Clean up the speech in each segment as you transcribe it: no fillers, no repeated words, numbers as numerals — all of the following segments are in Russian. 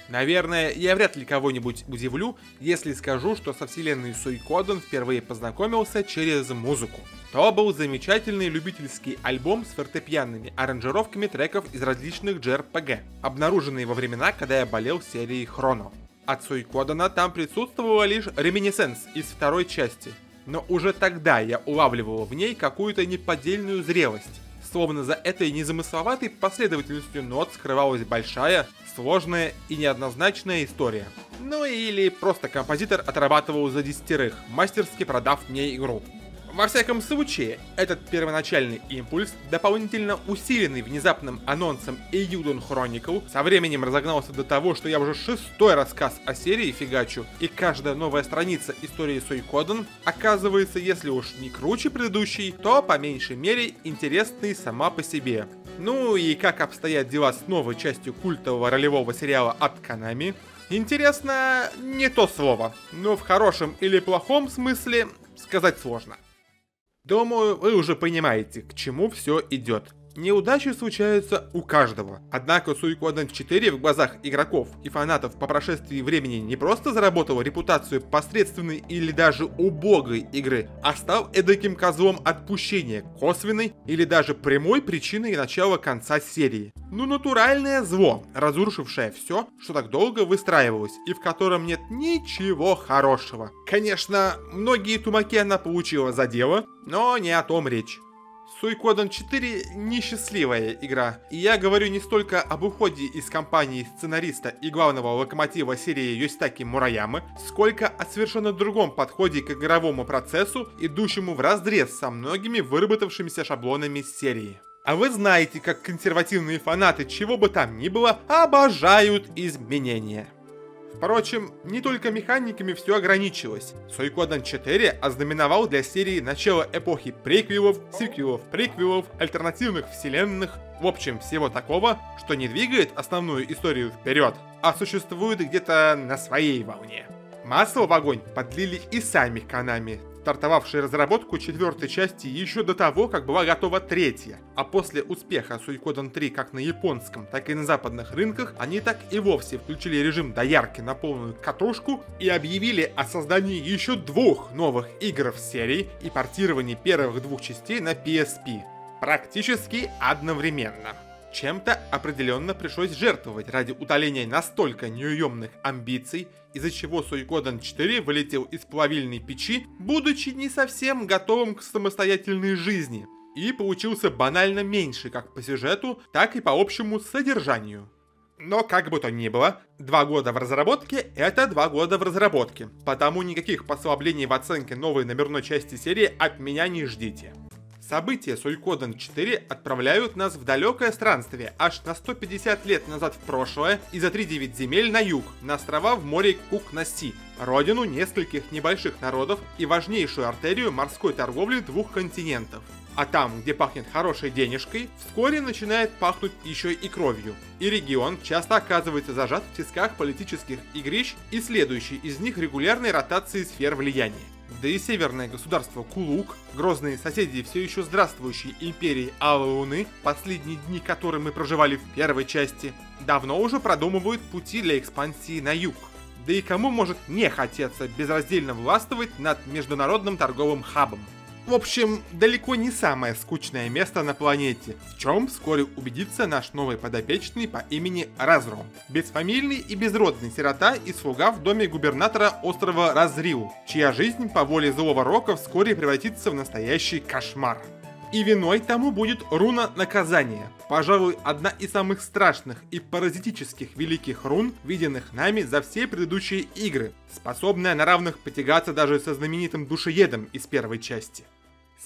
Наверное, я вряд ли кого-нибудь удивлю, если скажу, что со вселенной Суикоден впервые познакомился через музыку. То был замечательный любительский альбом с фортепианными аранжировками треков из различных JRPG, обнаруженный во времена, когда я болел серией Chrono. От Суикодена там присутствовала лишь Reminiscence из второй части, но уже тогда я улавливал в ней какую-то неподдельную зрелость. Словно за этой незамысловатой последовательностью нот скрывалась большая, сложная и неоднозначная история. Ну или просто композитор отрабатывал за десятерых, мастерски продав мне игру. Во всяком случае, этот первоначальный импульс, дополнительно усиленный внезапным анонсом Eiyuden Chronicle, со временем разогнался до того, что я уже 6-й рассказ о серии фигачу, и каждая новая страница истории Суикоден оказывается, если уж не круче предыдущей, то по меньшей мере интересной сама по себе. Ну и как обстоят дела с новой частью культового ролевого сериала от Konami? Интересно, не то слово, но в хорошем или плохом смысле сказать сложно. Думаю, вы уже понимаете, к чему все идет. Неудачи случаются у каждого. Однако Suikoden 4 в глазах игроков и фанатов по прошествии времени не просто заработала репутацию посредственной или даже убогой игры, а стал эдаким козлом отпущения, косвенной или даже прямой причиной начала конца серии. Ну, натуральное зло, разрушившее все, что так долго выстраивалось, и в котором нет ничего хорошего. Конечно, многие тумаки она получила за дело, но не о том речь. Suikoden 4 несчастливая игра, и я говорю не столько об уходе из компании сценариста и главного локомотива серии Йоситаки Мураямы, сколько о совершенно другом подходе к игровому процессу, идущему вразрез со многими выработавшимися шаблонами серии. А вы знаете, как консервативные фанаты чего бы там ни было обожают изменения. Впрочем, не только механиками все ограничилось. Suikoden 4 ознаменовал для серии начало эпохи приквелов, сиквелов, приквелов, альтернативных вселенных, в общем, всего такого, что не двигает основную историю вперед, а существует где-то на своей волне. Масло в огонь подлили и сами Konami, стартовавшие разработку четвертой части еще до того, как была готова третья. А после успеха Suikoden 3 как на японском, так и на западных рынках, они так и вовсе включили режим доярки на полную катушку и объявили о создании еще 2 новых игр в серии и портировании первых 2 частей на PSP. Практически одновременно. Чем-то определенно пришлось жертвовать ради утоления настолько неуемных амбиций, из-за чего Suikoden 4 вылетел из плавильной печи, будучи не совсем готовым к самостоятельной жизни, и получился банально меньше как по сюжету, так и по общему содержанию. Но как бы то ни было, 2 года в разработке — это 2 года в разработке, потому никаких послаблений в оценке новой номерной части серии от меня не ждите. События Suikoden 4 отправляют нас в далекое странствие аж на 150 лет назад в прошлое и за 3-9 земель на юг, на острова в море Кук-на-Си, родину нескольких небольших народов и важнейшую артерию морской торговли 2 континентов. А там, где пахнет хорошей денежкой, вскоре начинает пахнуть еще и кровью. И регион часто оказывается зажат в тисках политических игрищ и следующей из них регулярной ротации сфер влияния. Да и северное государство Кулук, грозные соседи все еще здравствующей империи Алой Луны, последние дни которой мы проживали в первой части, давно уже продумывают пути для экспансии на юг. Да и кому может не хотеться безраздельно властвовать над международным торговым хабом? В общем, далеко не самое скучное место на планете, в чем вскоре убедится наш новый подопечный по имени Разро. Бесфамильный и безродный сирота и слуга в доме губернатора острова Разрил, чья жизнь по воле злого рока вскоре превратится в настоящий кошмар. И виной тому будет руна наказания. Пожалуй, одна из самых страшных и паразитических великих рун, виденных нами за все предыдущие игры, способная на равных потягаться даже со знаменитым душеедом из первой части.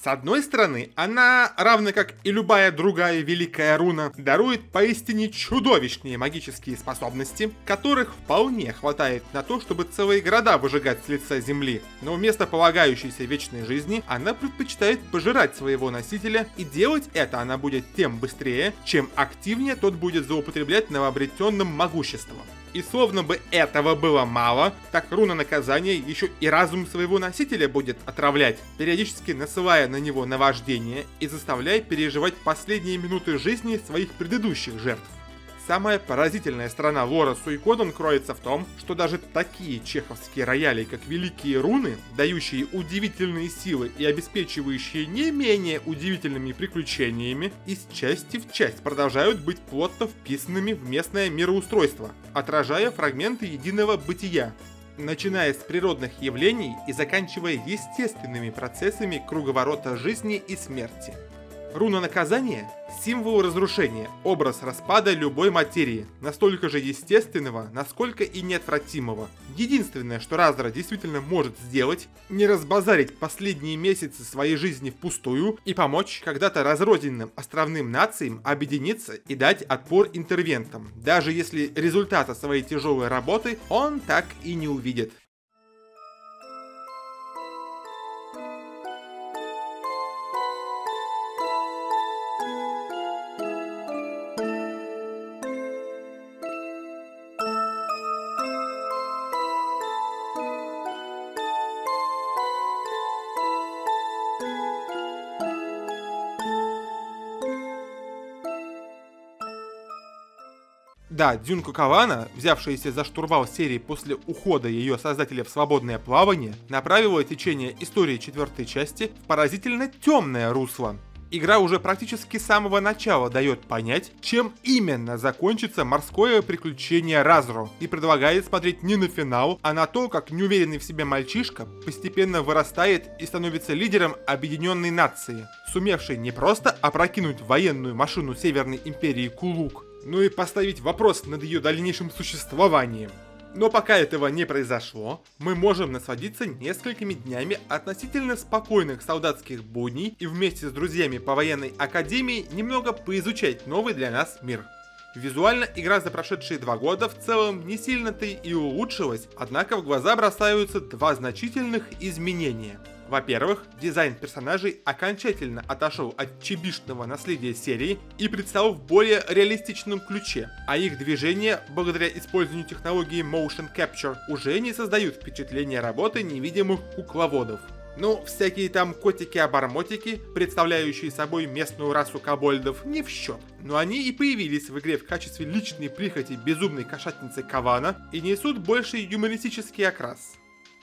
С одной стороны, она, равно как и любая другая великая руна, дарует поистине чудовищные магические способности, которых вполне хватает на то, чтобы целые города выжигать с лица земли, но вместо полагающейся вечной жизни она предпочитает пожирать своего носителя, и делать это она будет тем быстрее, чем активнее тот будет злоупотреблять новообретенным могуществом. И словно бы этого было мало, так руна наказания еще и разум своего носителя будет отравлять, периодически насылая на него наваждение и заставляя переживать последние минуты жизни своих предыдущих жертв. Самая поразительная сторона лора Суикоден кроется в том, что даже такие чеховские рояли, как Великие Руны, дающие удивительные силы и обеспечивающие не менее удивительными приключениями, из части в часть продолжают быть плотно вписанными в местное мироустройство, отражая фрагменты единого бытия, начиная с природных явлений и заканчивая естественными процессами круговорота жизни и смерти. Руна наказания – символ разрушения, образ распада любой материи, настолько же естественного, насколько и неотвратимого. Единственное, что Разра действительно может сделать – не разбазарить последние месяцы своей жизни впустую и помочь когда-то разрозненным островным нациям объединиться и дать отпор интервентам, даже если результата своей тяжелой работы он так и не увидит. Да, Дзюнко Кавана, взявшаяся за штурвал серии после ухода ее создателя в свободное плавание, направила течение истории четвертой части в поразительно темное русло. Игра уже практически с самого начала дает понять, чем именно закончится морское приключение Разро, и предлагает смотреть не на финал, а на то, как неуверенный в себе мальчишка постепенно вырастает и становится лидером объединенной нации, сумевшей не просто опрокинуть военную машину Северной империи Кулук, но и поставить вопрос над ее дальнейшим существованием. Но пока этого не произошло, мы можем насладиться несколькими днями относительно спокойных солдатских будней и вместе с друзьями по военной академии немного поизучать новый для нас мир. Визуально игра за прошедшие 2 года в целом не сильно-то и улучшилась, однако в глаза бросаются 2 значительных изменения. Во-первых, дизайн персонажей окончательно отошел от чибишного наследия серии и предстал в более реалистичном ключе, а их движения, благодаря использованию технологии Motion Capture, уже не создают впечатления работы невидимых кукловодов. Ну, всякие там котики-обормотики, представляющие собой местную расу кобольдов, не в счет. Но они и появились в игре в качестве личной прихоти безумной кошатницы Кавана и несут больше юмористический окрас.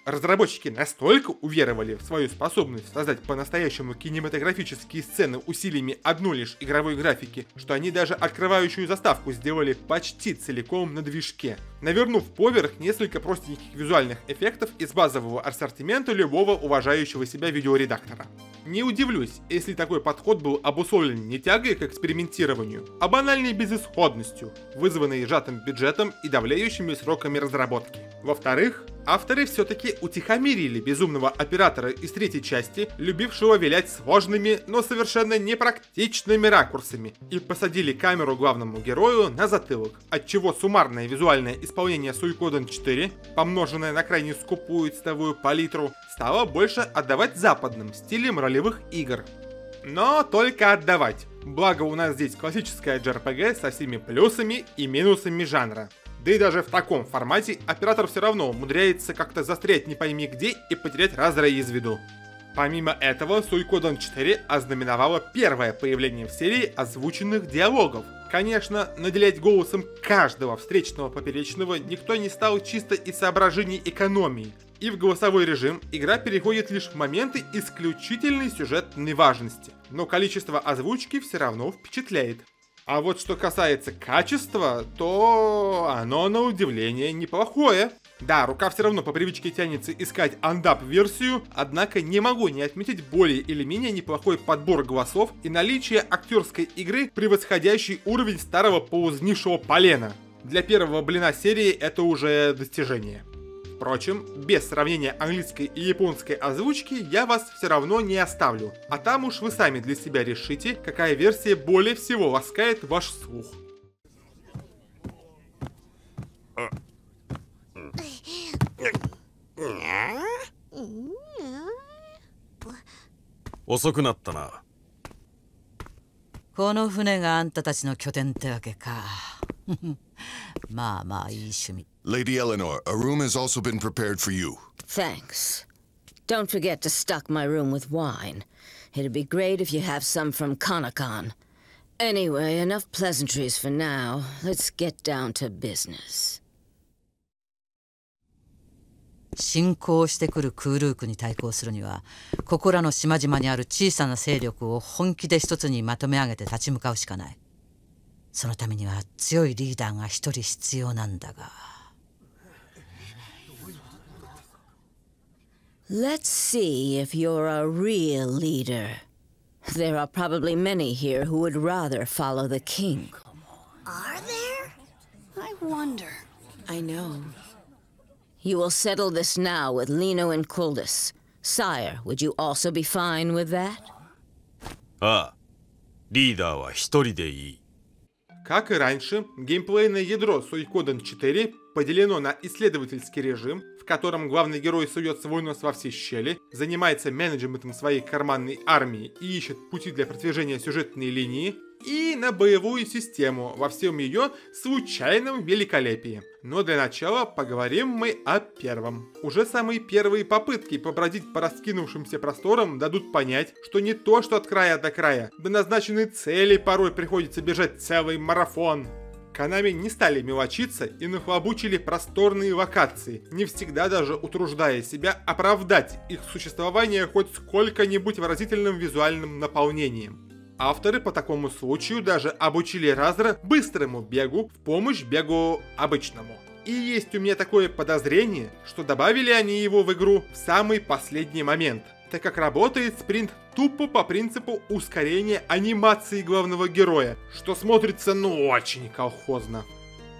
Разработчики настолько уверовали в свою способность создать по-настоящему кинематографические сцены усилиями одной лишь игровой графики, что они даже открывающую заставку сделали почти целиком на движке, навернув поверх несколько простеньких визуальных эффектов из базового ассортимента любого уважающего себя видеоредактора. Не удивлюсь, если такой подход был обусловлен не тягой к экспериментированию, а банальной безысходностью, вызванной сжатым бюджетом и давлеющими сроками разработки. Во-вторых, авторы все-таки утихомирили безумного оператора из 3-й части, любившего вилять сложными, но совершенно непрактичными ракурсами, и посадили камеру главному герою на затылок, отчего суммарное визуальное исполнение Суикоден 4, помноженное на крайне скупую цветовую палитру, стало больше отдавать западным стилям ролевых игр. Но только отдавать, благо у нас здесь классическая JRPG со всеми плюсами и минусами жанра. Да и даже в таком формате оператор все равно умудряется как-то застрять не пойми где и потерять Разра из виду. Помимо этого, Суикоден 4 ознаменовало первое появление в серии озвученных диалогов. Конечно, наделять голосом каждого встречного поперечного никто не стал чисто из соображений экономии, и в голосовой режим игра переходит лишь в моменты исключительной сюжетной важности, но количество озвучки все равно впечатляет. А вот что касается качества, то оно на удивление неплохое. Да, рука все равно по привычке тянется искать андап-версию, однако не могу не отметить более или менее неплохой подбор голосов и наличие актерской игры, превосходящей уровень старого полузнившего полена. Для первого блина серии это уже достижение. Впрочем, без сравнения английской и японской озвучки я вас все равно не оставлю, а там уж вы сами для себя решите, какая версия более всего ласкает ваш слух. 遅くなったな。この船があんたたちの拠点ってわけか。まあまあいい趣味。 Lady Eleanor, a room has also been prepared for you. Thanks. Don't forget to stock my room with wine. It'd be great if you have some from Kanakon. Anyway, enough pleasantries for now. Let's get down to business. 侵攻してくるクールークに対抗するには、ここらの島々にある小さな勢力を本気で一つにまとめ上げて立ち向かうしかない。そのためには強いリーダーが一人必要なんだが。Let's see if you're a real leader. There are probably many here who would rather follow the king. Are there? I wonder. I know. You will settle this now with Lino and Kuldus. Sire, would you also be fine with that? ああ、リーダーは一人でいい。Как и раньше, геймплейное ядро Suikoden 4 поделено на исследовательский режим, в котором главный герой сует свой нос во все щели, занимается менеджментом своей карманной армии и ищет пути для продвижения сюжетной линии, и на боевую систему во всем ее случайном великолепии. Но для начала поговорим мы о первом. Уже самые первые попытки побродить по раскинувшимся просторам дадут понять, что не то, что от края до края, до назначенной цели порой приходится бежать целый марафон. Konami не стали мелочиться и нахлобучили просторные локации, не всегда даже утруждая себя оправдать их существование хоть сколько-нибудь выразительным визуальным наполнением. Авторы по такому случаю даже обучили Разра быстрому бегу в помощь бегу обычному. И есть у меня такое подозрение, что добавили они его в игру в самый последний момент, так как работает спринт тупо по принципу ускорения анимации главного героя, что смотрится ну очень колхозно.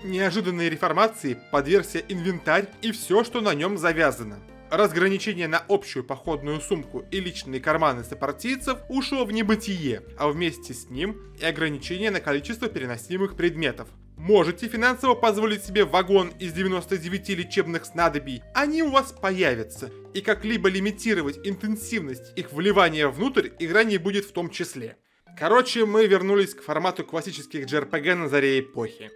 Неожиданной реформации подвергся инвентарь и все, что на нем завязано. Разграничение на общую походную сумку и личные карманы сопартийцев ушло в небытие, а вместе с ним и ограничение на количество переносимых предметов. Можете финансово позволить себе вагон из 99 лечебных снадобий, они у вас появятся, и как-либо лимитировать интенсивность их вливания внутрь игра не будет в том числе. Короче, мы вернулись к формату классических JRPG на заре эпохи.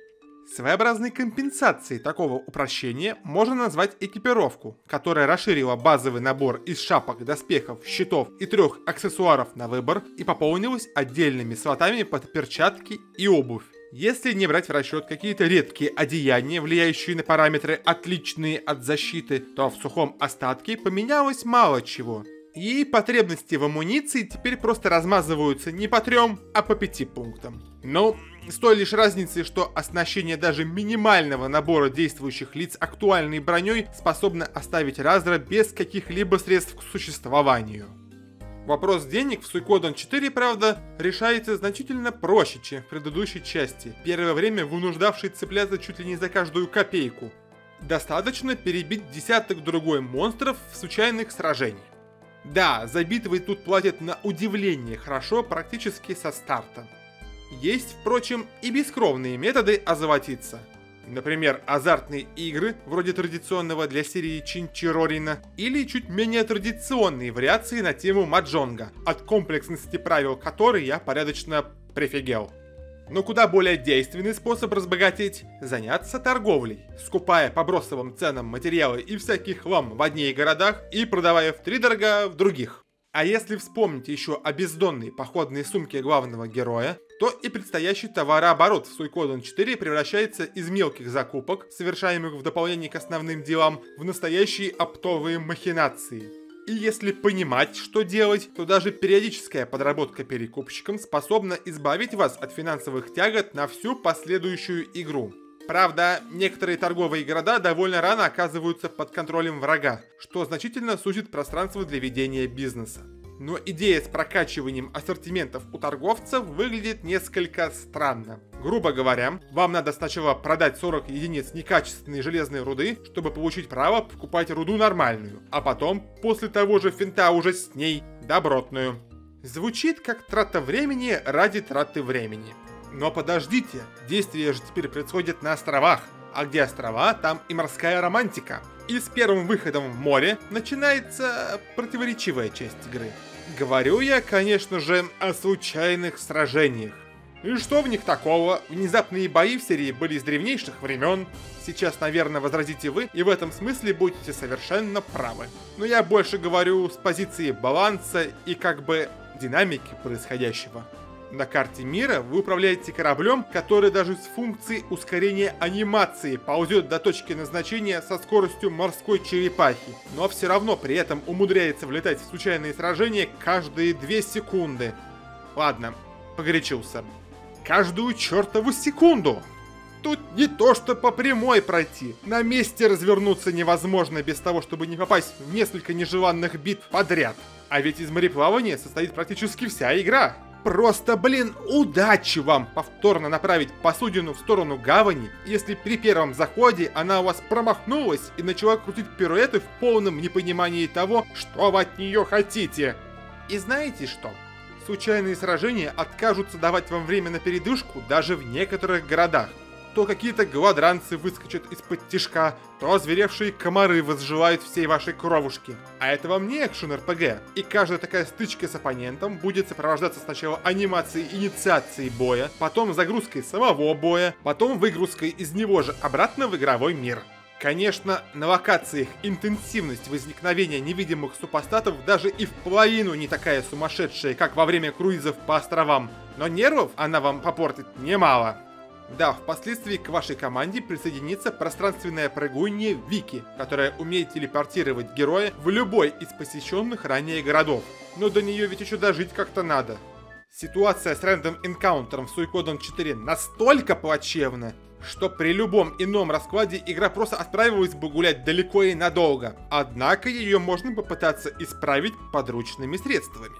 Своеобразной компенсацией такого упрощения можно назвать экипировку, которая расширила базовый набор из шапок, доспехов, щитов и 3 аксессуаров на выбор и пополнилась отдельными слотами под перчатки и обувь. Если не брать в расчет какие-то редкие одеяния, влияющие на параметры, отличные от защиты, то в сухом остатке поменялось мало чего. И потребности в амуниции теперь просто размазываются не по 3, а по 5 пунктам. Но с той лишь разницей, что оснащение даже минимального набора действующих лиц актуальной броней способно оставить Разра без каких-либо средств к существованию. Вопрос денег в Suikoden 4, правда, решается значительно проще, чем в предыдущей части, первое время вынуждавшей цепляться чуть ли не за каждую копейку. Достаточно перебить десяток-другой монстров в случайных сражениях. Да, за битвы тут платят на удивление хорошо практически со старта. Есть, впрочем, и бескровные методы озолотиться. Например, азартные игры, вроде традиционного для серии Чинчирорина, или чуть менее традиционные вариации на тему маджонга, от комплексности правил которой я порядочно прифигел. Но куда более действенный способ разбогатеть – заняться торговлей, скупая по бросовым ценам материалы и всякий хлам в одних городах и продавая втридорога в других. А если вспомнить еще о бездонной походной сумке главного героя, то и предстоящий товарооборот в Suikoden 4 превращается из мелких закупок, совершаемых в дополнение к основным делам, в настоящие оптовые махинации. И если понимать, что делать, то даже периодическая подработка перекупщиком способна избавить вас от финансовых тягот на всю последующую игру. Правда, некоторые торговые города довольно рано оказываются под контролем врага, что значительно сузит пространство для ведения бизнеса. Но идея с прокачиванием ассортиментов у торговцев выглядит несколько странно. Грубо говоря, вам надо сначала продать 40 единиц некачественной железной руды, чтобы получить право покупать руду нормальную, а потом, после того же финта уже с ней, добротную. Звучит как трата времени ради траты времени. Но подождите, действие же теперь происходит на островах, а где острова, там и морская романтика. И с первым выходом в море начинается противоречивая часть игры. Говорю я, конечно же, о случайных сражениях. И что в них такого? Внезапные бои в серии были с древнейших времен. Сейчас, наверное, возразите вы, и в этом смысле будете совершенно правы. Но я больше говорю с позиции баланса и как бы динамики происходящего. На карте мира вы управляете кораблем, который даже с функцией ускорения анимации ползет до точки назначения со скоростью морской черепахи, но все равно при этом умудряется влетать в случайные сражения каждые 2 секунды. Ладно, погорячился. Каждую чертову секунду! Тут не то что по прямой пройти, на месте развернуться невозможно без того, чтобы не попасть в несколько нежеланных битв подряд. А ведь из мореплавания состоит практически вся игра. Просто, блин, удачи вам повторно направить посудину в сторону гавани, если при первом заходе она у вас промахнулась и начала крутить пируэты в полном непонимании того, что вы от нее хотите. И знаете что? Случайные сражения откажутся давать вам время на передышку даже в некоторых городах. То какие-то голодранцы выскочат из-под тишка, то озверевшие комары возжелают всей вашей кровушки. А это вам не экшен-РПГ. И каждая такая стычка с оппонентом будет сопровождаться сначала анимацией инициации боя, потом загрузкой самого боя, потом выгрузкой из него же обратно в игровой мир. Конечно, на локациях интенсивность возникновения невидимых супостатов даже и в половину не такая сумасшедшая, как во время круизов по островам, но нервов она вам попортит немало. Да, впоследствии к вашей команде присоединится пространственное прыгунье Вики, которая умеет телепортировать героя в любой из посещенных ранее городов. Но до нее ведь еще дожить как-то надо. Ситуация с Random Encounter в Suikoden 4 настолько плачевна, что при любом ином раскладе игра просто отправилась бы гулять далеко и надолго. Однако ее можно попытаться исправить подручными средствами.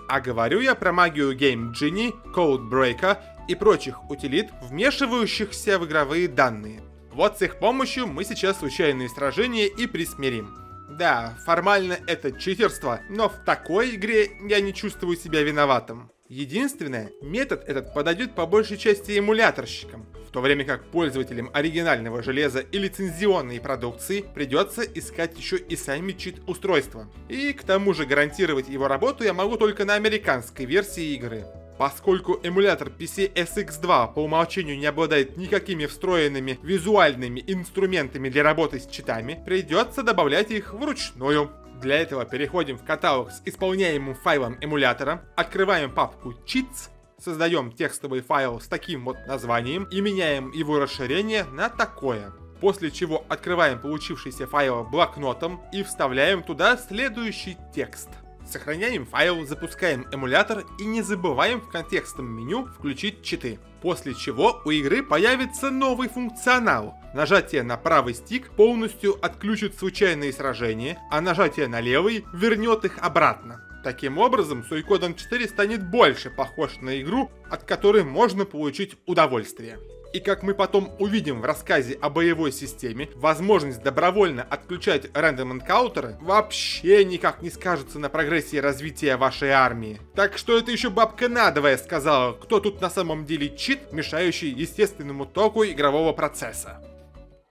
А говорю я про магию Game Genie, Codebreaker и прочих утилит, вмешивающихся в игровые данные. Вот с их помощью мы сейчас случайные сражения и присмирим. Да, формально это читерство, но в такой игре я не чувствую себя виноватым. Единственное, метод этот подойдет по большей части эмуляторщикам, в то время как пользователям оригинального железа и лицензионной продукции придется искать еще и сами чит-устройства. И к тому же гарантировать его работу я могу только на американской версии игры. Поскольку эмулятор PC-SX2 по умолчанию не обладает никакими встроенными визуальными инструментами для работы с читами, придется добавлять их вручную. Для этого переходим в каталог с исполняемым файлом эмулятора, открываем папку Cheats, создаем текстовый файл с таким вот названием и меняем его расширение на такое. После чего открываем получившийся файл блокнотом и вставляем туда следующий текст. Сохраняем файл, запускаем эмулятор и не забываем в контекстном меню включить читы. После чего у игры появится новый функционал. Нажатие на правый стик полностью отключит случайные сражения, а нажатие на левый вернет их обратно. Таким образом, Suikoden 4 станет больше похож на игру, от которой можно получить удовольствие. И как мы потом увидим в рассказе о боевой системе, возможность добровольно отключать рандом энкаунтеры вообще никак не скажется на прогрессии развития вашей армии. Так что это еще бабка надвое сказала, кто тут на самом деле чит, мешающий естественному току игрового процесса.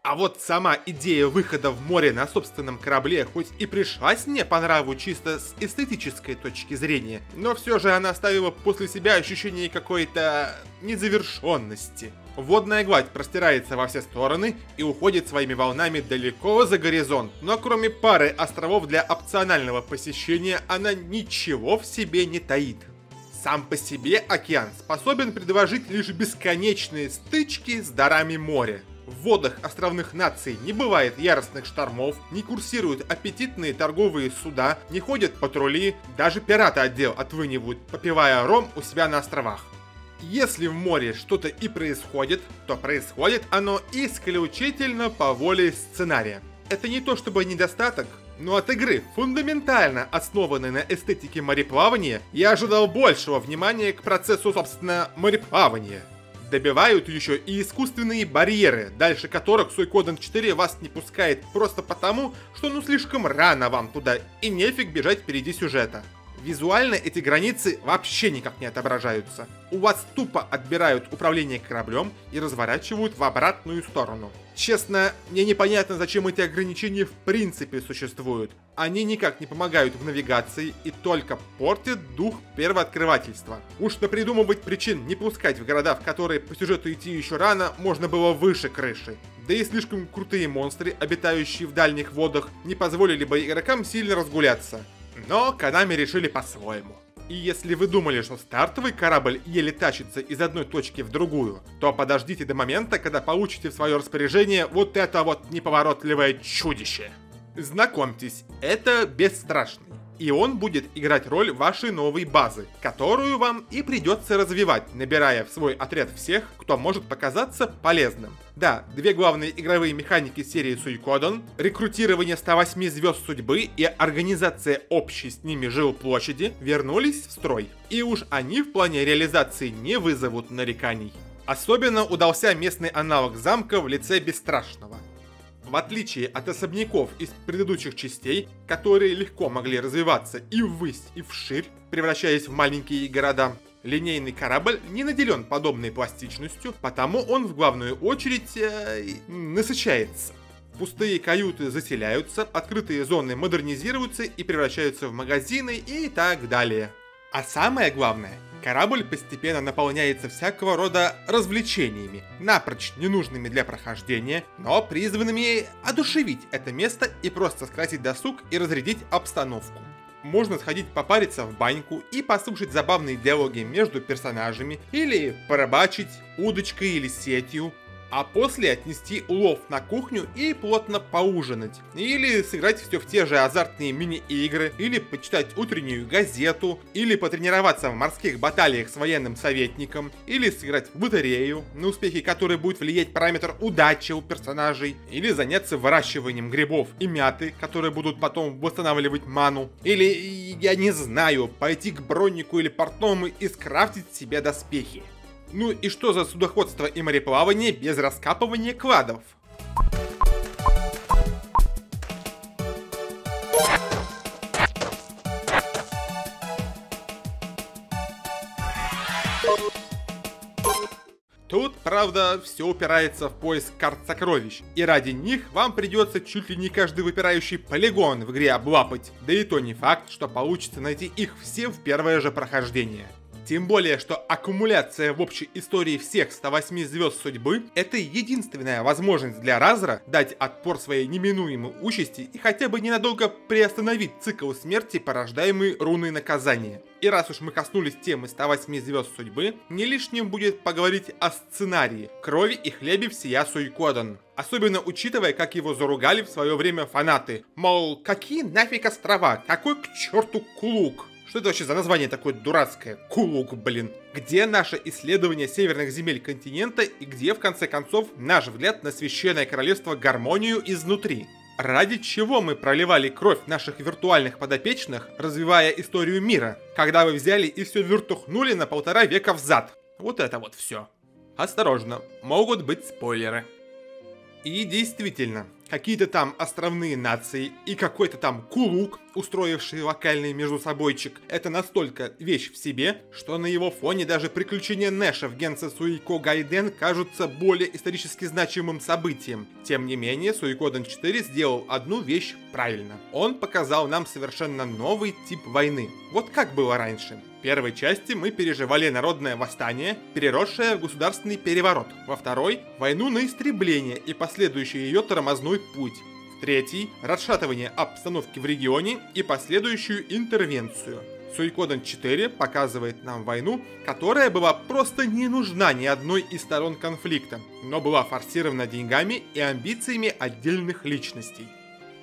А вот сама идея выхода в море на собственном корабле хоть и пришлась мне по нраву чисто с эстетической точки зрения, но все же она оставила после себя ощущение какой-то незавершенности. Водная гладь простирается во все стороны и уходит своими волнами далеко за горизонт, но кроме пары островов для опционального посещения она ничего в себе не таит. Сам по себе океан способен предложить лишь бесконечные стычки с дарами моря. В водах островных наций не бывает яростных штормов, не курсируют аппетитные торговые суда, не ходят патрули, даже пираты отдел отвынивают, попивая ром у себя на островах. Если в море что-то и происходит, то происходит оно исключительно по воле сценария. Это не то чтобы недостаток, но от игры, фундаментально основанной на эстетике мореплавания, я ожидал большего внимания к процессу, собственно, мореплавания. Добивают еще и искусственные барьеры, дальше которых Suikoden 4 вас не пускает просто потому, что слишком рано вам туда и нефиг бежать впереди сюжета. Визуально эти границы вообще никак не отображаются. У вас тупо отбирают управление кораблем и разворачивают в обратную сторону. Честно, мне непонятно, зачем эти ограничения в принципе существуют. Они никак не помогают в навигации и только портят дух первооткрывательства. Уж напридумывать причин не пускать в города, в которые по сюжету идти еще рано, можно было выше крыши. Да и слишком крутые монстры, обитающие в дальних водах, не позволили бы игрокам сильно разгуляться. Но Konami решили по-своему. И если вы думали, что стартовый корабль еле тащится из одной точки в другую, то подождите до момента, когда получите в свое распоряжение вот это вот неповоротливое чудище. Знакомьтесь, это Бесстрашный. И он будет играть роль вашей новой базы, которую вам и придется развивать, набирая в свой отряд всех, кто может показаться полезным. Да, две главные игровые механики серии Суикоден, рекрутирование 108 звезд судьбы и организация общей с ними жилплощади, вернулись в строй. И уж они в плане реализации не вызовут нареканий. Особенно удался местный аналог замка в лице Бесстрашного. В отличие от особняков из предыдущих частей, которые легко могли развиваться и ввысь, и вширь, превращаясь в маленькие города, линейный корабль не наделен подобной пластичностью, потому он в главную очередь насыщается. Пустые каюты заселяются, открытые зоны модернизируются и превращаются в магазины и так далее. А самое главное, корабль постепенно наполняется всякого рода развлечениями, напрочь ненужными для прохождения, но призванными одушевить это место и просто скрасить досуг и разрядить обстановку. Можно сходить попариться в баньку и послушать забавные диалоги между персонажами, или порыбачить удочкой или сетью, а после отнести улов на кухню и плотно поужинать. Или сыграть все в те же азартные мини-игры, или почитать утреннюю газету, или потренироваться в морских баталиях с военным советником, или сыграть в батарею, на успехи которой будет влиять параметр удачи у персонажей, или заняться выращиванием грибов и мяты, которые будут потом восстанавливать ману, или, я не знаю, пойти к броннику или портному и скрафтить себе доспехи. Ну и что за судоходство и мореплавание без раскапывания кладов? Тут, правда, все упирается в поиск карт сокровищ, и ради них вам придется чуть ли не каждый выпирающий полигон в игре облапать, да и то не факт, что получится найти их все в первое же прохождение. Тем более, что аккумуляция в общей истории всех 108 звезд судьбы — это единственная возможность для Разра дать отпор своей неминуемой участи и хотя бы ненадолго приостановить цикл смерти, порождаемый руной наказания. И раз уж мы коснулись темы 108 звезд судьбы, не лишним будет поговорить о сценарии, крови и хлебе всея Суикоден. Особенно учитывая, как его заругали в свое время фанаты. Мол, какие нафиг острова, какой к черту Кулук? Что это вообще за название такое дурацкое? Кулук, блин. Где наше исследование северных земель континента и где, в конце концов, наш взгляд на священное королевство гармонию изнутри? Ради чего мы проливали кровь наших виртуальных подопечных, развивая историю мира, когда вы взяли и все вертухнули на 1,5 века взад? Вот это вот все. Осторожно, могут быть спойлеры. И действительно, какие-то там островные нации и какой-то там Кулук, устроивший локальный междусобойчик, это настолько вещь в себе, что на его фоне даже приключения Нэша в Генсо Суико Гайден кажутся более исторически значимым событием. Тем не менее, Суикоден 4 сделал одну вещь правильно. Он показал нам совершенно новый тип войны. Вот как было раньше. В первой части мы переживали народное восстание, переросшее в государственный переворот. Во второй — войну на истребление и последующий ее тормозной путь. В третьей — расшатывание обстановки в регионе и последующую интервенцию. Суикоден 4 показывает нам войну, которая была просто не нужна ни одной из сторон конфликта, но была форсирована деньгами и амбициями отдельных личностей.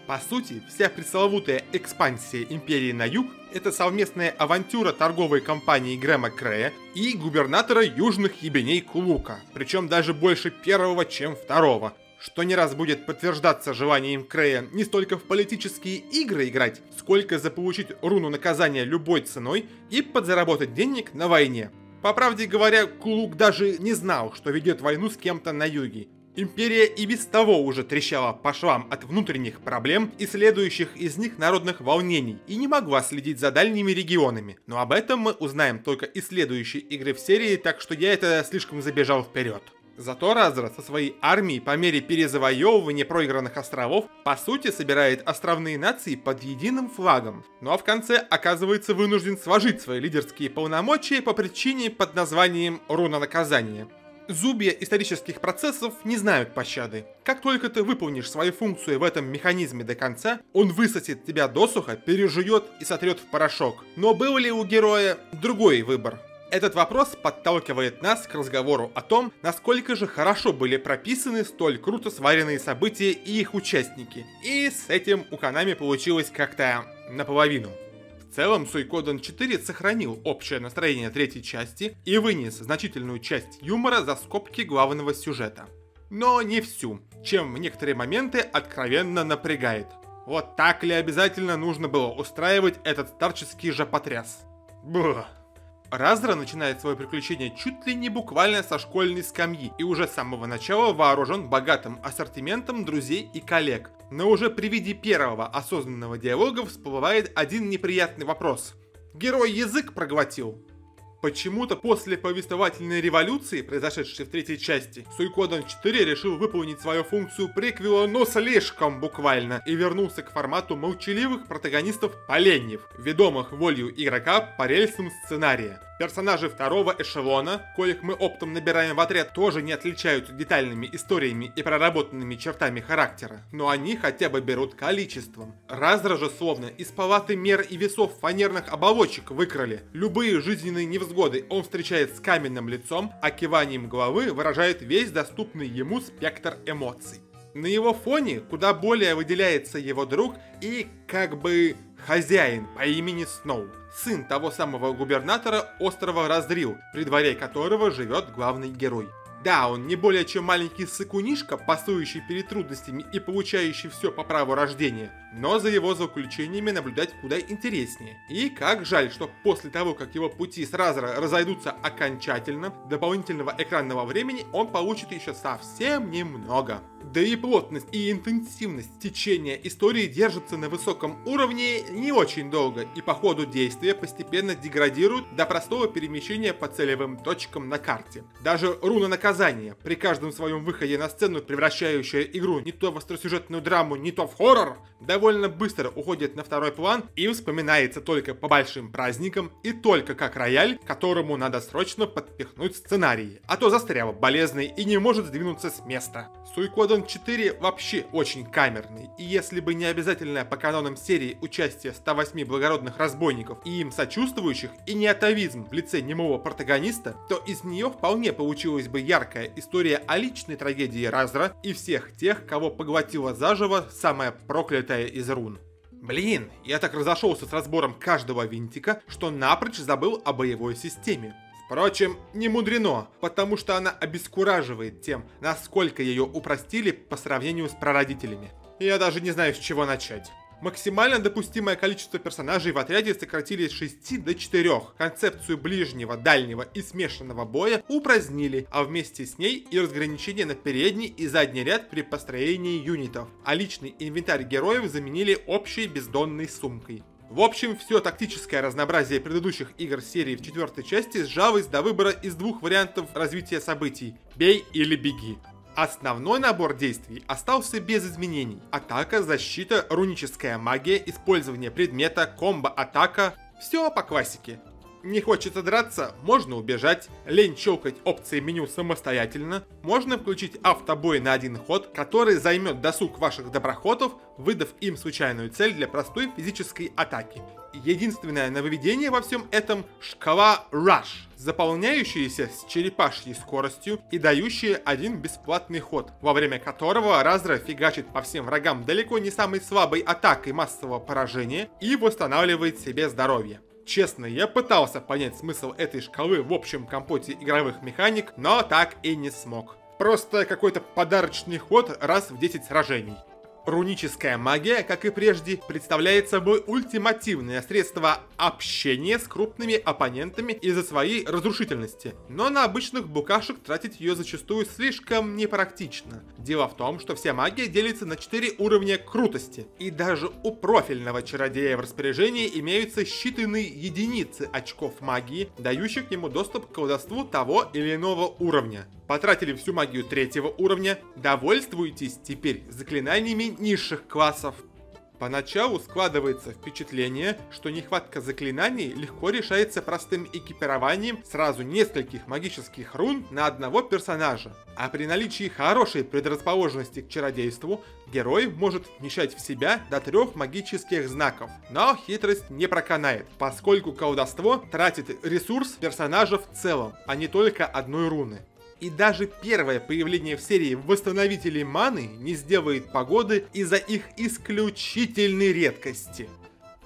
По сути, вся пресловутая экспансия империи на юг — это совместная авантюра торговой компании Грэма Крея и губернатора южных ебеней Кулука, причем даже больше первого, чем второго, что не раз будет подтверждаться желанием Крея не столько в политические игры играть, сколько заполучить руну наказания любой ценой и подзаработать денег на войне. По правде говоря, Кулук даже не знал, что ведет войну с кем-то на юге. Империя и без того уже трещала по швам от внутренних проблем и следующих из них народных волнений и не могла следить за дальними регионами. Но об этом мы узнаем только из следующей игры в серии, так что я это слишком забежал вперед. Зато Разра со своей армией по мере перезавоевывания проигранных островов по сути собирает островные нации под единым флагом. Ну а в конце оказывается вынужден сложить свои лидерские полномочия по причине под названием «Руна наказания». Зубья исторических процессов не знают пощады. Как только ты выполнишь свою функцию в этом механизме до конца, он высосет тебя досуха, пережует и сотрет в порошок. Но был ли у героя другой выбор? Этот вопрос подталкивает нас к разговору о том, насколько же хорошо были прописаны столь круто сваренные события и их участники. И с этим у Konami получилось как-то наполовину. В целом, Suikoden 4 сохранил общее настроение третьей части и вынес значительную часть юмора за скобки главного сюжета. Но не всю, чем в некоторые моменты откровенно напрягает. Вот так ли обязательно нужно было устраивать этот старческий жопотряс? Бух. Разра начинает свое приключение чуть ли не буквально со школьной скамьи и уже с самого начала вооружен богатым ассортиментом друзей и коллег. Но уже при виде первого осознанного диалога всплывает один неприятный вопрос. Герой язык проглотил. Почему-то после повествовательной революции, произошедшей в третьей части, Suikoden 4 решил выполнить свою функцию приквела, но слишком буквально, и вернулся к формату молчаливых протагонистов-поленьев, ведомых волею игрока по рельсам сценария. Персонажи второго эшелона, коих мы оптом набираем в отряд, тоже не отличаются детальными историями и проработанными чертами характера, но они хотя бы берут количеством. Разра же словно из палаты мер и весов фанерных оболочек выкрали. Любые жизненные невзгоды он встречает с каменным лицом, а киванием головы выражает весь доступный ему спектр эмоций. На его фоне куда более выделяется его друг и, как бы, хозяин по имени Сноу, сын того самого губернатора острова Раздрил, при дворе которого живет главный герой. Да, он не более чем маленький сыкунишка, пасующий перед трудностями и получающий все по праву рождения, но за его заключениями наблюдать куда интереснее. И как жаль, что после того, как его пути с Разра разойдутся окончательно, дополнительного экранного времени он получит еще совсем немного. Да и плотность и интенсивность течения истории держатся на высоком уровне не очень долго и по ходу действия постепенно деградируют до простого перемещения по целевым точкам на карте. Даже руна наказания, при каждом своем выходе на сцену, превращающая игру не то в остросюжетную драму, не то в хоррор, довольно быстро уходит на второй план и вспоминается только по большим праздникам и только как рояль, которому надо срочно подпихнуть сценарии, а то застрял болезный и не может сдвинуться с места. Suikoden 4 вообще очень камерный, и если бы не обязательное по канонам серии участие 108 благородных разбойников и им сочувствующих, и не атовизм в лице немого протагониста, то из нее вполне получилась бы яркая история о личной трагедии Разра и всех тех, кого поглотила заживо самая проклятая из рун. Блин, я так разошелся с разбором каждого винтика, что напрочь забыл о боевой системе. Впрочем, не мудрено, потому что она обескураживает тем, насколько ее упростили по сравнению с прародителями. Я даже не знаю, с чего начать. Максимально допустимое количество персонажей в отряде сократили с 6 до 4. Концепцию ближнего, дальнего и смешанного боя упразднили, а вместе с ней и разграничение на передний и задний ряд при построении юнитов. А личный инвентарь героев заменили общей бездонной сумкой. В общем, все тактическое разнообразие предыдущих игр серии в четвертой части сжалось до выбора из двух вариантов развития событий – бей или беги. Основной набор действий остался без изменений. Атака, защита, руническая магия, использование предмета, комбо-атака – все по классике. Не хочется драться, можно убежать, лень щелкать опции меню самостоятельно, можно включить автобой на один ход, который займет досуг ваших доброходов, выдав им случайную цель для простой физической атаки. Единственное нововведение во всем этом – шкала Rush, заполняющаяся с черепашьей скоростью и дающая один бесплатный ход, во время которого Разра фигачит по всем врагам далеко не самой слабой атакой массового поражения и восстанавливает себе здоровье. Честно, я пытался понять смысл этой шкалы в общем компоте игровых механик, но так и не смог. Просто какой-то подарочный ход раз в 10 сражений. Руническая магия, как и прежде, представляет собой ультимативное средство общения с крупными оппонентами из-за своей разрушительности. Но на обычных букашек тратить ее зачастую слишком непрактично. Дело в том, что вся магия делится на 4 уровня крутости. И даже у профильного чародея в распоряжении имеются считанные единицы очков магии, дающих ему доступ к колдовству того или иного уровня. Потратили всю магию 3-го уровня, довольствуйтесь теперь заклинаниями низших классов. Поначалу складывается впечатление, что нехватка заклинаний легко решается простым экипированием сразу нескольких магических рун на одного персонажа. А при наличии хорошей предрасположенности к чародейству, герой может вмещать в себя до 3 магических знаков. Но хитрость не проканает, поскольку колдовство тратит ресурс персонажа в целом, а не только одной руны. И даже первое появление в серии восстановителей маны не сделает погоды из-за их исключительной редкости.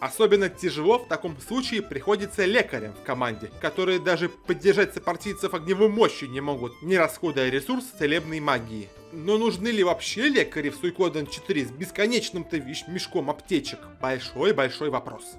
Особенно тяжело в таком случае приходится лекарям в команде, которые даже поддержать сопартийцев огневой мощью не могут, не расходуя ресурс целебной магии. Но нужны ли вообще лекари в Suikoden 4 с бесконечным-то мешком аптечек? Большой-большой вопрос.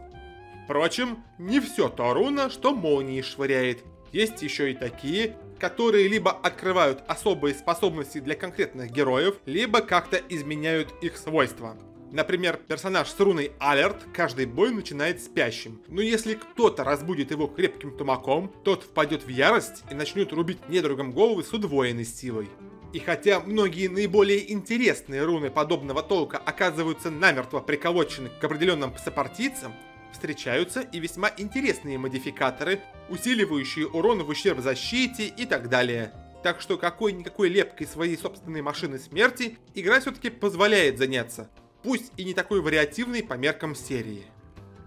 Впрочем, не все то руна, что молнии швыряет. Есть еще и такие, которые либо открывают особые способности для конкретных героев, либо как-то изменяют их свойства. Например, персонаж с руной Alert каждый бой начинает спящим, но если кто-то разбудит его крепким тумаком, тот впадет в ярость и начнет рубить недругам головы с удвоенной силой. И хотя многие наиболее интересные руны подобного толка оказываются намертво приколочены к определенным сопартийцам, встречаются и весьма интересные модификаторы, усиливающие урон в ущерб защите и так далее. Так что какой-никакой лепкой своей собственной машины смерти игра все-таки позволяет заняться, пусть и не такой вариативной по меркам серии.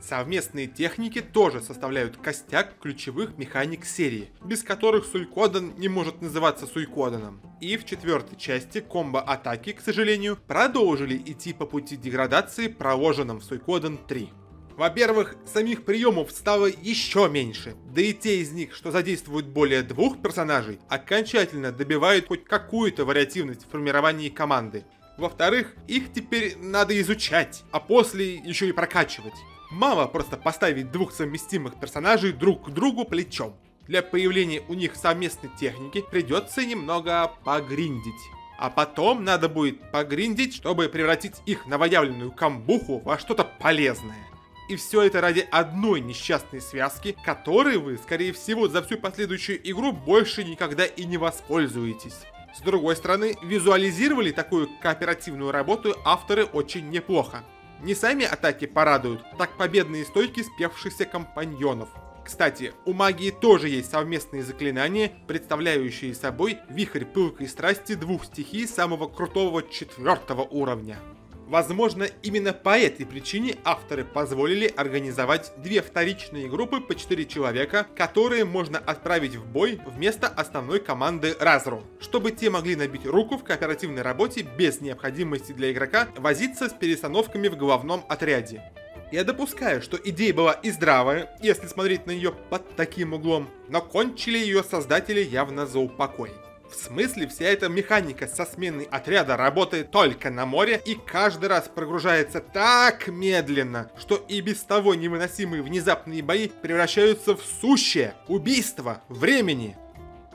Совместные техники тоже составляют костяк ключевых механик серии, без которых Suikoden не может называться Suikoden. И в 4-й части комбо-атаки, к сожалению, продолжили идти по пути деградации, проложенном в Suikoden 3. Во-первых, самих приемов стало еще меньше, да и те из них, что задействуют более 2 персонажей, окончательно добивают хоть какую-то вариативность в формировании команды. Во-вторых, их теперь надо изучать, а после еще и прокачивать. Мало просто поставить 2 совместимых персонажей друг к другу плечом. Для появления у них совместной техники придется немного погриндить. А потом надо будет погриндить, чтобы превратить их новоявленную камбуху во что-то полезное. И все это ради одной несчастной связки, которой вы, скорее всего, за всю последующую игру больше никогда и не воспользуетесь. С другой стороны, визуализировали такую кооперативную работу авторы очень неплохо. Не сами атаки порадуют, так победные стойки спевшихся компаньонов. Кстати, у магии тоже есть совместные заклинания, представляющие собой вихрь пылкой страсти 2 стихий самого крутого 4-го уровня. Возможно, именно по этой причине авторы позволили организовать 2 вторичные группы по 4 человека, которые можно отправить в бой вместо основной команды Разру, чтобы те могли набить руку в кооперативной работе без необходимости для игрока возиться с перестановками в головном отряде. Я допускаю, что идея была и здравая, если смотреть на нее под таким углом, но кончили ее создатели явно за упокой. В смысле, вся эта механика со сменой отряда работает только на море и каждый раз прогружается так медленно, что и без того невыносимые внезапные бои превращаются в сущее убийство времени.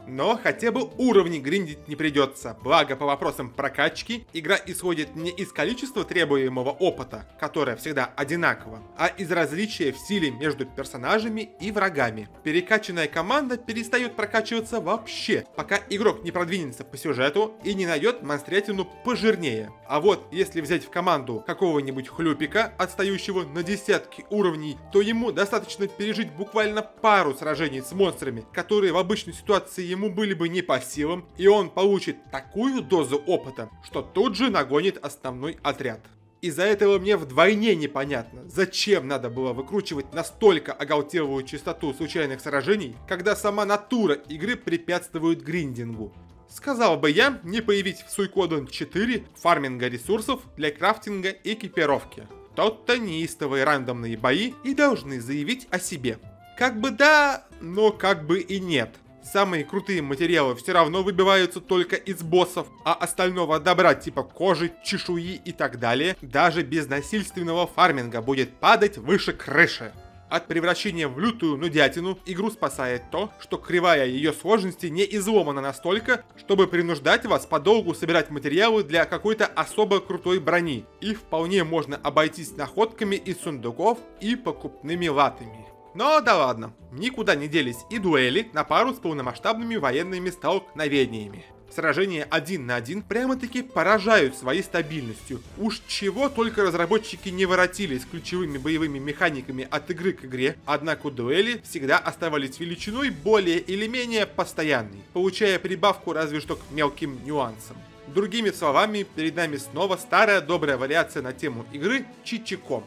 Но хотя бы уровни гриндить не придется, благо по вопросам прокачки игра исходит не из количества требуемого опыта, которое всегда одинаково, а из различия в силе между персонажами и врагами. Перекачанная команда перестает прокачиваться вообще, пока игрок не продвинется по сюжету и не найдет монстрятину пожирнее. А вот если взять в команду какого-нибудь хлюпика, отстающего на десятки уровней, то ему достаточно пережить буквально пару сражений с монстрами, которые в обычной ситуации ему были бы не по силам, и он получит такую дозу опыта, что тут же нагонит основной отряд. Из-за этого мне вдвойне непонятно, зачем надо было выкручивать настолько оголтелую частоту случайных сражений, когда сама натура игры препятствует гриндингу. Сказал бы я, не появить в Suikoden 4 фарминга ресурсов для крафтинга и экипировки. Тот-то неистовые рандомные бои и должны заявить о себе. Как бы да, но как бы и нет. Самые крутые материалы все равно выбиваются только из боссов, а остального добра типа кожи, чешуи и так далее даже без насильственного фарминга будет падать выше крыши. От превращения в лютую нудятину игру спасает то, что кривая ее сложности не изломана настолько, чтобы принуждать вас подолгу собирать материалы для какой-то особо крутой брони, и вполне можно обойтись находками из сундуков и покупными латами. Но да ладно, никуда не делись и дуэли на пару с полномасштабными военными столкновениями. Сражения 1 на 1 прямо-таки поражают своей стабильностью. Уж чего только разработчики не воротили с ключевыми боевыми механиками от игры к игре, однако дуэли всегда оставались величиной более или менее постоянной, получая прибавку разве что к мелким нюансам. Другими словами, перед нами снова старая добрая вариация на тему игры Чичиком.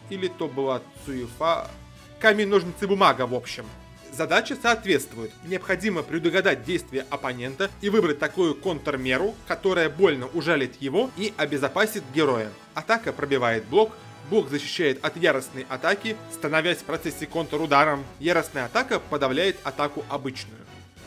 Или то была Цуефа... Камень, ножницы, бумага, в общем. Задача соответствует. Необходимо предугадать действия оппонента и выбрать такую контрмеру, которая больно ужалит его и обезопасит героя. Атака пробивает блок, блок защищает от яростной атаки, становясь в процессе контрударом. Яростная атака подавляет атаку обычную.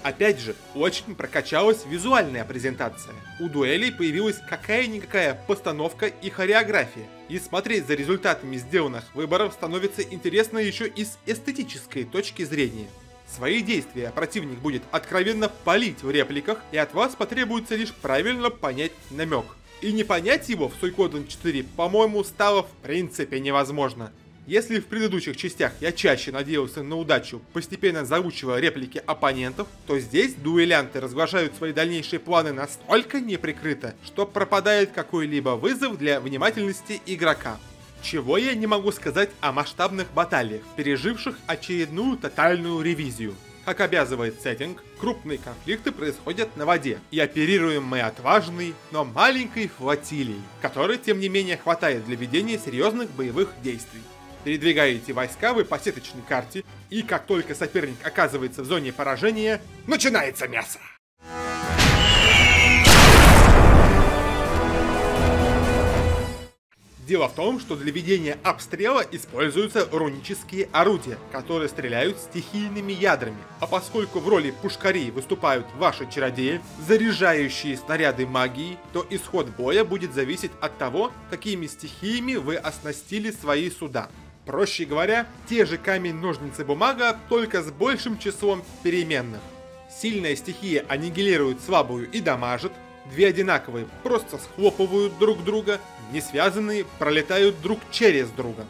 Опять же, очень прокачалась визуальная презентация. У дуэлей появилась какая-никакая постановка и хореография. И смотреть за результатами сделанных выборов становится интересно еще и с эстетической точки зрения. Свои действия противник будет откровенно палить в репликах, и от вас потребуется лишь правильно понять намек. И не понять его в Suikoden 4, по-моему, стало в принципе невозможно. Если в предыдущих частях я чаще надеялся на удачу, постепенно заучивая реплики оппонентов, то здесь дуэлянты разглашают свои дальнейшие планы настолько неприкрыто, что пропадает какой-либо вызов для внимательности игрока. Чего я не могу сказать о масштабных баталиях, переживших очередную тотальную ревизию. Как обязывает сеттинг, крупные конфликты происходят на воде, и оперируем мы отважной, но маленькой флотилией, которой, тем не менее, хватает для ведения серьезных боевых действий. Передвигаете войска вы по сеточной карте, и как только соперник оказывается в зоне поражения, начинается мясо! Дело в том, что для ведения обстрела используются рунические орудия, которые стреляют стихийными ядрами. А поскольку в роли пушкарей выступают ваши чародеи, заряжающие снаряды магии, то исход боя будет зависеть от того, какими стихиями вы оснастили свои суда. Проще говоря, те же камень, ножницы, бумага, только с большим числом переменных. Сильная стихия аннигилирует слабую и дамажит, две одинаковые просто схлопывают друг друга, не связанные пролетают друг через друга.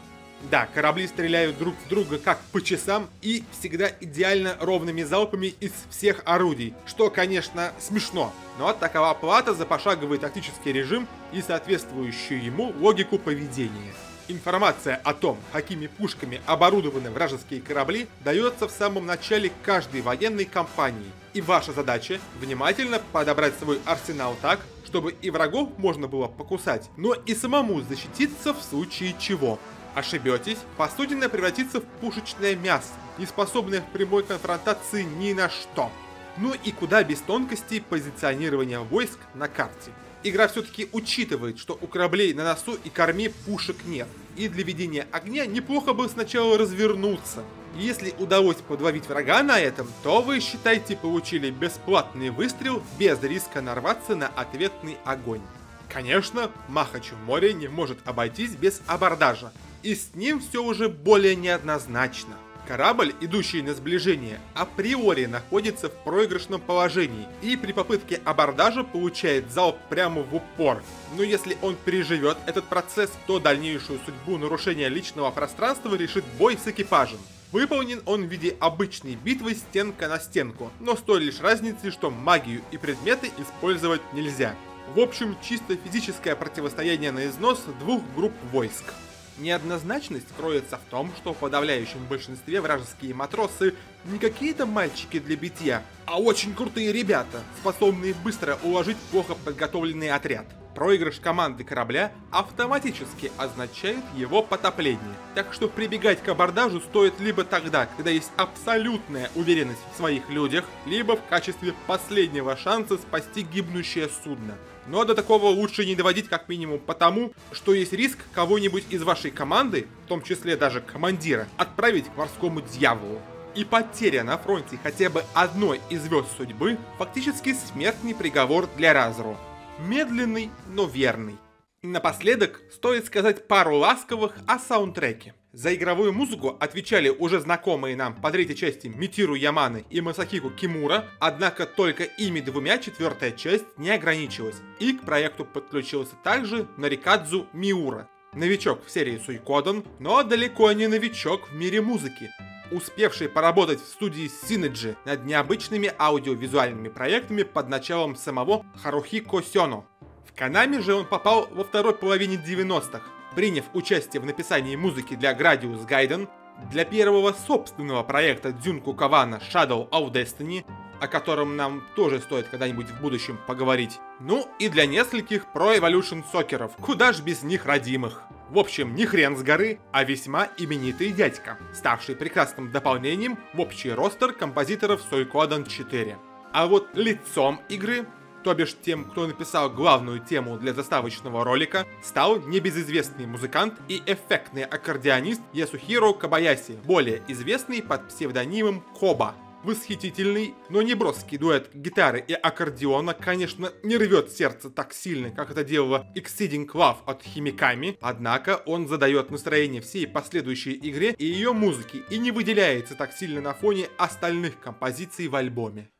Да, корабли стреляют друг в друга как по часам и всегда идеально ровными залпами из всех орудий, что, конечно, смешно, но такова плата за пошаговый тактический режим и соответствующую ему логику поведения. Информация о том, какими пушками оборудованы вражеские корабли, дается в самом начале каждой военной кампании. И ваша задача – внимательно подобрать свой арсенал так, чтобы и врагов можно было покусать, но и самому защититься в случае чего. Ошибетесь, посудина превратится в пушечное мясо, не способное в прямой конфронтации ни на что. Ну и куда без тонкостей позиционирования войск на карте. Игра все-таки учитывает, что у кораблей на носу и корме пушек нет, и для ведения огня неплохо бы сначала развернуться. Если удалось подловить врага на этом, то вы, считайте, получили бесплатный выстрел без риска нарваться на ответный огонь. Конечно, Махач в море не может обойтись без абордажа, и с ним все уже более неоднозначно. Корабль, идущий на сближение, априори находится в проигрышном положении и при попытке абордажа получает залп прямо в упор. Но если он переживет этот процесс, то дальнейшую судьбу нарушения личного пространства решит бой с экипажем. Выполнен он в виде обычной битвы стенка на стенку, но с той лишь разницей, что магию и предметы использовать нельзя. В общем, чисто физическое противостояние на износ двух групп войск. Неоднозначность кроется в том, что в подавляющем большинстве вражеские матросы не какие-то мальчики для битья, а очень крутые ребята, способные быстро уложить плохо подготовленный отряд. Проигрыш команды корабля автоматически означает его потопление, так что прибегать к абордажу стоит либо тогда, когда есть абсолютная уверенность в своих людях, либо в качестве последнего шанса спасти гибнущее судно. Но до такого лучше не доводить как минимум потому, что есть риск кого-нибудь из вашей команды, в том числе даже командира, отправить к морскому дьяволу. И потеря на фронте хотя бы одной из звезд судьбы фактически смертный приговор для Разру. Медленный, но верный. Напоследок стоит сказать пару ласковых о саундтреке. За игровую музыку отвечали уже знакомые нам по третьей части Митиру Яманы и Масахико Кимура, однако только ими двумя четвертая часть не ограничилась, и к проекту подключился также Нарикадзу Миура. Новичок в серии Suikoden, но далеко не новичок в мире музыки. успевший поработать в студии Synergy над необычными аудиовизуальными проектами под началом самого Харухико Сёно. В Konami же он попал во второй половине 90-х, приняв участие в написании музыки для Gradius Gaiden, для первого собственного проекта Дзюнку Кавана Shadow of Destiny, о котором нам тоже стоит когда-нибудь в будущем поговорить, ну и для нескольких Pro Evolution Soccer'ов, куда ж без них родимых. В общем, не хрен с горы, а весьма именитый дядька, ставший прекрасным дополнением в общий ростер композиторов Suikoden 4. А вот лицом игры, то бишь тем, кто написал главную тему для заставочного ролика, стал небезызвестный музыкант и эффектный аккордеонист Ясухиро Кобаяси, более известный под псевдонимом Коба. Восхитительный, но не броский дуэт гитары и аккордеона, конечно, не рвет сердце так сильно, как это делала Exceeding Love от Химиками, однако он задает настроение всей последующей игре и ее музыки и не выделяется так сильно на фоне остальных композиций в альбоме.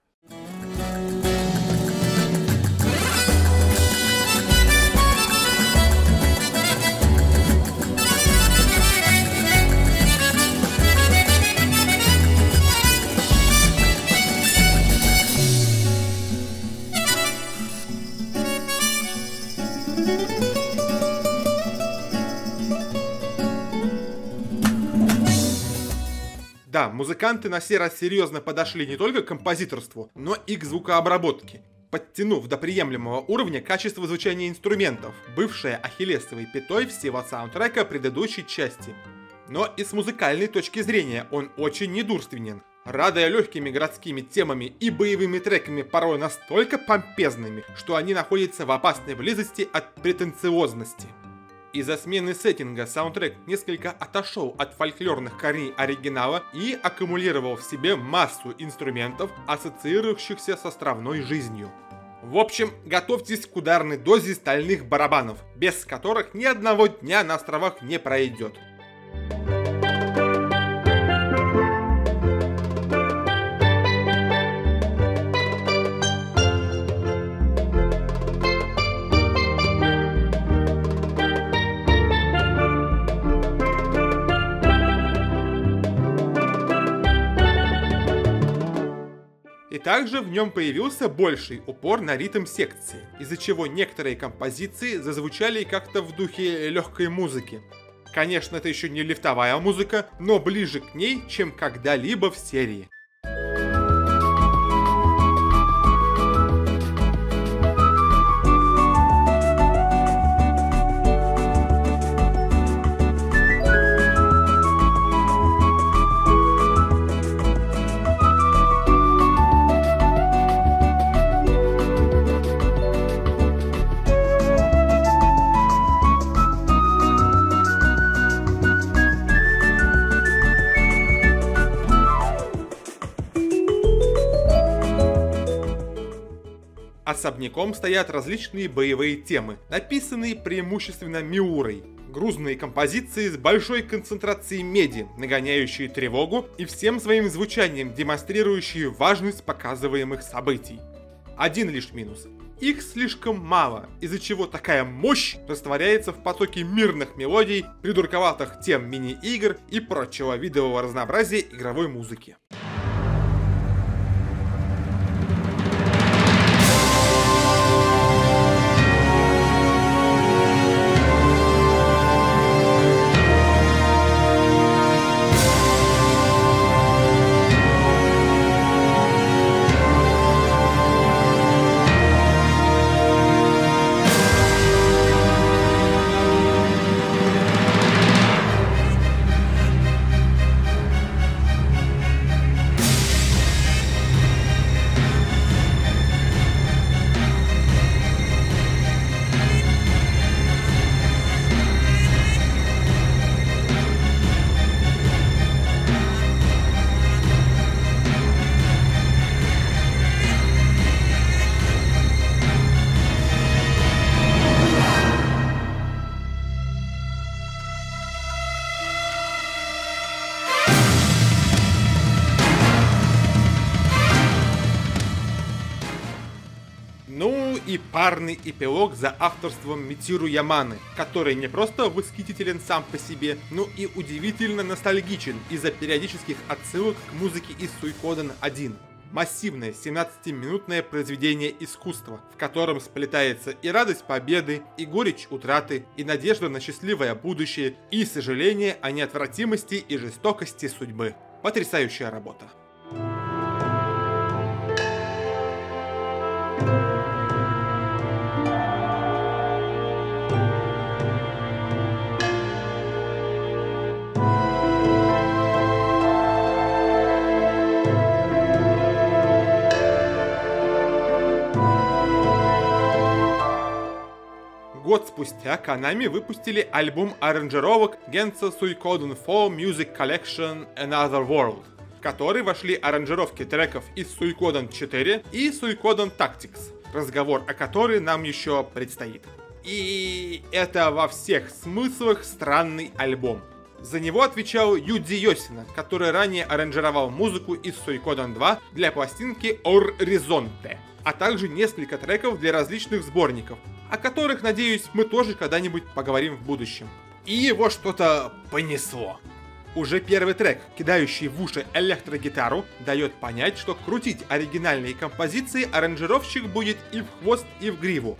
Да, музыканты на сей раз серьезно подошли не только к композиторству, но и к звукообработке, подтянув до приемлемого уровня качество звучания инструментов, бывшее ахиллесовой пятой всего саундтрека предыдущей части. Но и с музыкальной точки зрения он очень недурственен, радуя легкими городскими темами и боевыми треками порой настолько помпезными, что они находятся в опасной близости от претенциозности. Из-за смены сеттинга саундтрек несколько отошел от фольклорных корней оригинала и аккумулировал в себе массу инструментов, ассоциирующихся с островной жизнью. В общем, готовьтесь к ударной дозе стальных барабанов, без которых ни одного дня на островах не пройдет. И также в нем появился больший упор на ритм секции, из-за чего некоторые композиции зазвучали как-то в духе легкой музыки. Конечно, это еще не лифтовая музыка, но ближе к ней, чем когда-либо в серии. Особняком стоят различные боевые темы, написанные преимущественно Миурой. Грузные композиции с большой концентрацией меди, нагоняющие тревогу и всем своим звучанием демонстрирующие важность показываемых событий. Один лишь минус. Их слишком мало, из-за чего такая мощь растворяется в потоке мирных мелодий, придурковатых тем мини-игр и прочего видового разнообразия игровой музыки. и парный эпилог за авторством Мицуру Яманы, который не просто восхитителен сам по себе, но и удивительно ностальгичен из-за периодических отсылок к музыке из Suikoden 1. Массивное 17-минутное произведение искусства, в котором сплетается и радость победы, и горечь утраты, и надежда на счастливое будущее, и сожаление о неотвратимости и жестокости судьбы. Потрясающая работа. Год спустя Konami выпустили альбом аранжировок Genso Suikoden 4 Music Collection Another World, в который вошли аранжировки треков из Suikoden 4 и Suikoden Tactics, разговор о которой нам еще предстоит. И это во всех смыслах странный альбом. За него отвечал Юдзи Йосина, который ранее аранжировал музыку из Suikoden 2 для пластинки Horizonte, а также несколько треков для различных сборников, о которых, надеюсь, мы тоже когда-нибудь поговорим в будущем. И его что-то понесло. Уже первый трек, кидающий в уши электрогитару, дает понять, что крутить оригинальные композиции аранжировщик будет и в хвост, и в гриву.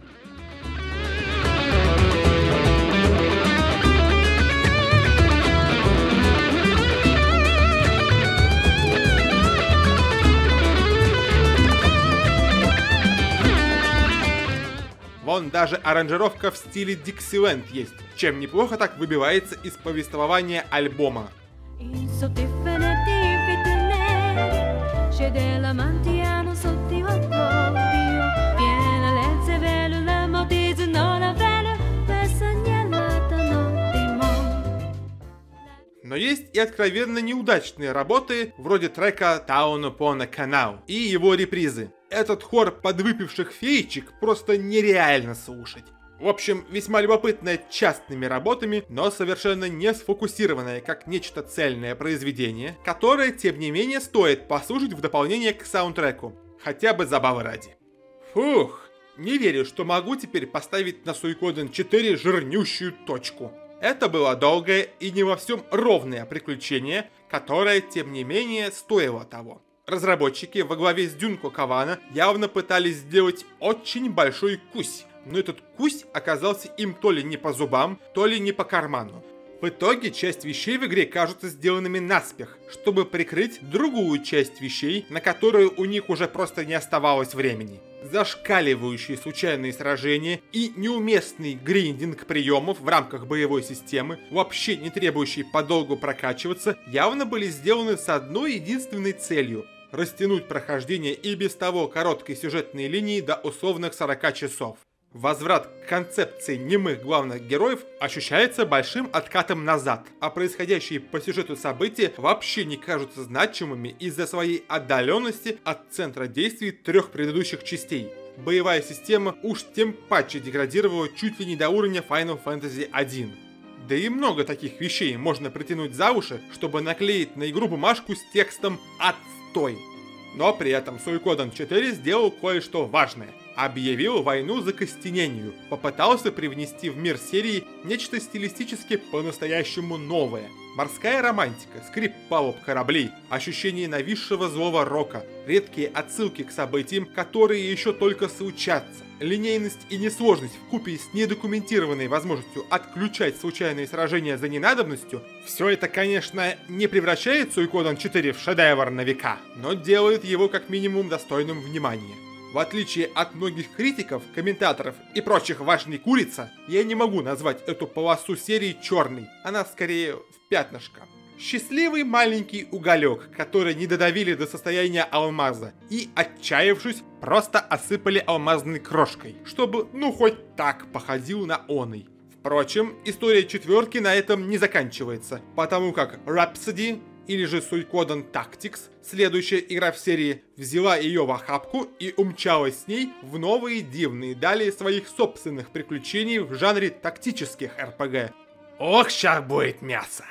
Вон даже аранжировка в стиле Dixieland есть, чем неплохо так выбивается из повествования альбома. Но есть и откровенно неудачные работы, вроде трека Taono Pona Kanao и его репризы. Этот хор подвыпивших феечек просто нереально слушать. В общем, весьма любопытное частными работами, но совершенно не сфокусированное как нечто цельное произведение, которое, тем не менее, стоит послушать в дополнение к саундтреку. Хотя бы забавы ради. Фух, не верю, что могу теперь поставить на Suikoden 4 жирнющую точку. Это было долгое и не во всем ровное приключение, которое, тем не менее, стоило того. Разработчики во главе с Дюнко Кавана явно пытались сделать очень большой кусь, но этот кусь оказался им то ли не по зубам, то ли не по карману. В итоге часть вещей в игре кажутся сделанными наспех, чтобы прикрыть другую часть вещей, на которую у них уже просто не оставалось времени. Зашкаливающие случайные сражения и неуместный гриндинг приемов в рамках боевой системы, вообще не требующие подолгу прокачиваться, явно были сделаны с одной единственной целью – растянуть прохождение и без того короткой сюжетной линии до условных 40 часов. Возврат к концепции немых главных героев ощущается большим откатом назад, а происходящие по сюжету события вообще не кажутся значимыми из-за своей отдаленности от центра действий трех предыдущих частей. Боевая система уж тем паче деградировала чуть ли не до уровня Final Fantasy 1. Да и много таких вещей можно притянуть за уши, чтобы наклеить на игру бумажку с текстом «Отстой». Но при этом Suikoden 4 сделал кое-что важное. Объявил войну закостенению, попытался привнести в мир серии нечто стилистически по-настоящему новое. Морская романтика, скрип палуб кораблей, ощущение нависшего злого рока, редкие отсылки к событиям, которые еще только случатся, линейность и несложность вкупе с недокументированной возможностью отключать случайные сражения за ненадобностью, все это, конечно, не превращает Suikoden 4 в шедевр на века, но делает его как минимум достойным внимания. В отличие от многих критиков, комментаторов и прочих важной курица, я не могу назвать эту полосу серии черной, она скорее в пятнышко. Счастливый маленький уголек, который не додавили до состояния алмаза и, отчаявшись, просто осыпали алмазной крошкой, чтобы, ну, хоть так походил на оный. Впрочем, история четверки на этом не заканчивается, потому как Rhapsody, или же Suikoden Tactics, следующая игра в серии, взяла ее в охапку и умчалась с ней в новые дивные дали своих собственных приключений в жанре тактических РПГ. Ох, ща будет мясо!